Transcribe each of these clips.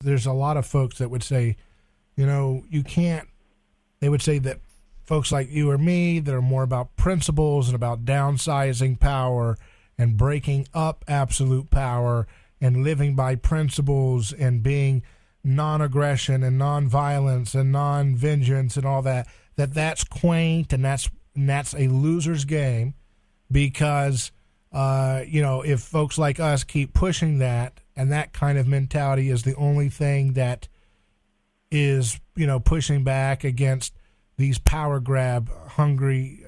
there's a lot of folks that would say, you can't. They would say that folks like you or me that are more about principles and about downsizing power and breaking up absolute power and living by principles and being non-aggression and non-violence and non-vengeance and all that, that's quaint and that's a loser's game because, if folks like us keep pushing that and that kind of mentality is the only thing that is, pushing back against these power grab hungry,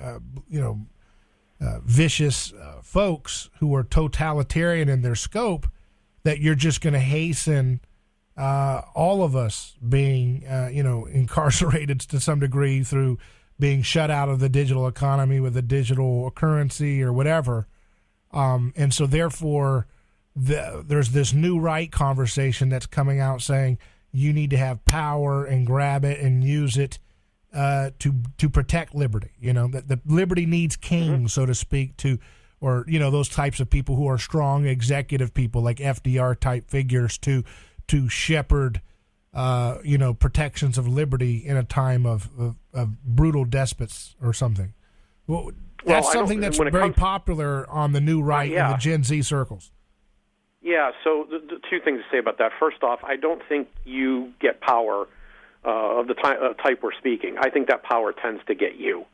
vicious folks who are totalitarian in their scope, that you're just going to hasten all of us being, incarcerated to some degree through being shut out of the digital economy with a digital currency or whatever. And so therefore, there's this new right conversation that's coming out saying you need to have power and grab it and use it to protect liberty. That the liberty needs kings, so to speak, or those types of people who are strong executive people like FDR type figures to shepherd protections of liberty in a time of brutal despots or something. Well, that's something that's very popular on the new right in the Gen Z circles. Yeah, so the two things to say about that. First off, I don't think you get power of the type we're speaking. I think that power tends to get you.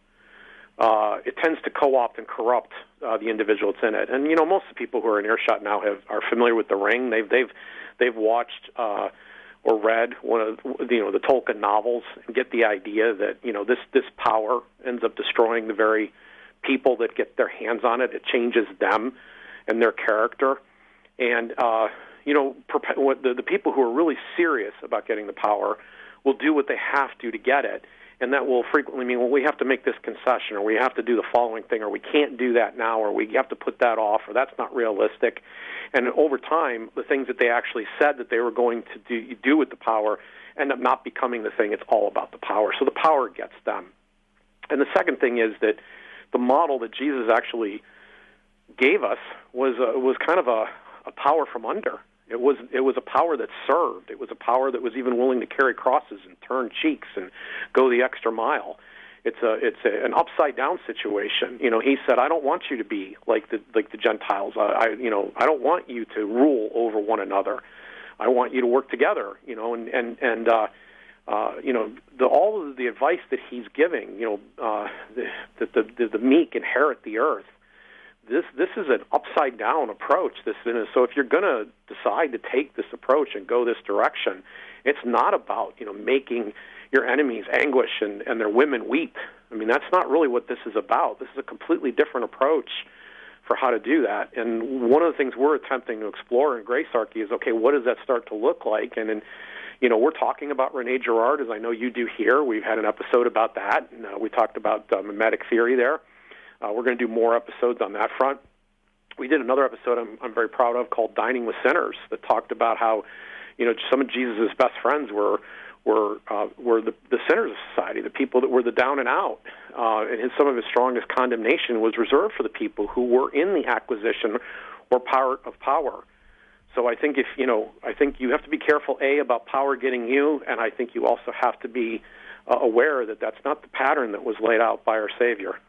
It tends to co-opt and corrupt the individual that's in it. And most of the people who are in earshot now are familiar with The Ring. They've watched or read one of the Tolkien novels and get the idea that this power ends up destroying the very people that get their hands on it. It changes them and their character. And the people who are really serious about getting the power will do what they have to get it. And that will frequently mean, well, we have to make this concession, or we have to do the following thing, or we can't do that now, or we have to put that off, or that's not realistic. And over time, the things that they actually said that they were going to do with the power end up not becoming the thing. It's all about the power. So the power gets them. And the second thing is that the model that Jesus actually gave us was kind of a power from under. It was a power that served. It was a power that was even willing to carry crosses and turn cheeks and go the extra mile. It's an upside down situation. He said, "I don't want you to be like the Gentiles. I don't want you to rule over one another. I want you to work together." All of the advice that he's giving, that the meek inherit the earth. This is an upside down approach. So if you're going to decide to take this approach and go this direction, it's not about making your enemies anguish and their women weep. I mean, that's not really what this is about. This is a completely different approach for how to do that. And one of the things we're attempting to explore in Gracearchy is, okay, what does that start to look like? And we're talking about Rene Girard, as I know you do here. We've had an episode about that. And, we talked about mimetic theory there. We're going to do more episodes on that front. We did another episode I'm very proud of called Dining with Sinners that talked about how, some of Jesus' best friends were the sinners of society, the people that were the down and out. And some of his strongest condemnation was reserved for the people who were in the acquisition or power of power. So I think I think you have to be careful, about power getting you, and I think you also have to be aware that that's not the pattern that was laid out by our Savior.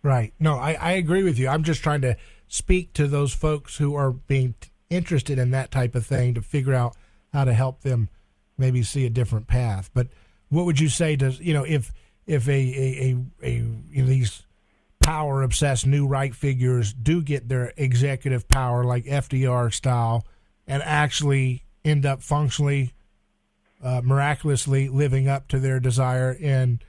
Right. No, I agree with you. I'm just trying to speak to those folks who are being interested in that type of thing to figure out how to help them maybe see a different path. But what would you say to, if these power obsessed new right figures do get their executive power like FDR style and actually end up functionally, miraculously living up to their desire in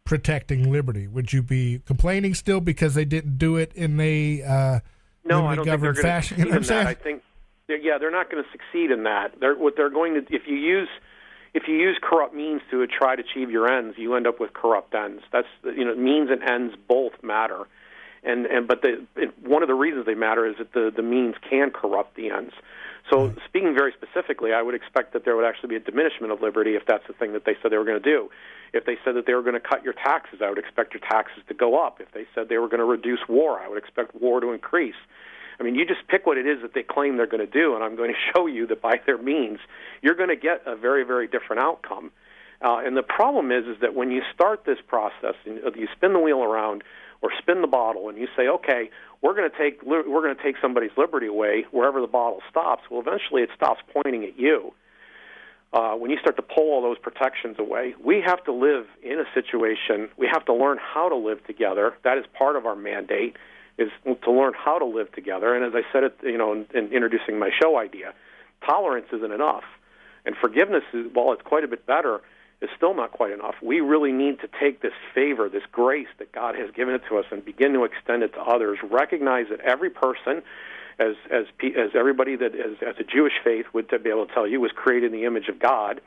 protecting liberty, would you be complaining still because they didn't do it in a no, I don't think they're going to succeed in that. I think, they're not going to succeed in that. What they're going to, if you use corrupt means to try to achieve your ends, you end up with corrupt ends. That's means and ends both matter, but one of the reasons they matter is that the means can corrupt the ends. So speaking very specifically, I would expect that there would actually be a diminishment of liberty if that's the thing that they said they were going to do. If they said that they were going to cut your taxes, I would expect your taxes to go up. If they said they were going to reduce war, I would expect war to increase. I mean, you just pick what it is that they claim they're going to do, and I'm going to show you that by their means, you're going to get a very, very different outcome. And the problem is that when you start this process, and you spin the wheel around or spin the bottle, and you say, okay, we're going to take somebody's liberty away wherever the bottle stops. Well, eventually it stops pointing at you. When you start to pull all those protections away, we have to live in a situation. We have to learn how to live together. That is part of our mandate, is to learn how to live together. And as I said, in introducing my show idea, tolerance isn't enough, and forgiveness, while it's quite a bit better, is still not quite enough. We really need to take this favor, this grace that God has given it to us, and begin to extend it to others. Recognize that every person, as everybody that is as a Jewish faith would be able to tell you, was created in the image of God,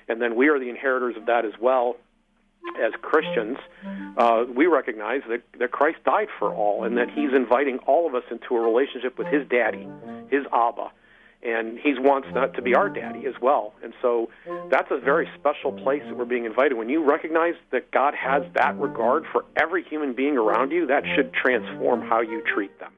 and then we are the inheritors of that as well. As Christians, we recognize that Christ died for all, and that He's inviting all of us into a relationship with His Daddy, His Abba, and He wants that to be our Daddy as well. And so that's a very special place that we're being invited. When you recognize that God has that regard for every human being around you, that should transform how you treat them.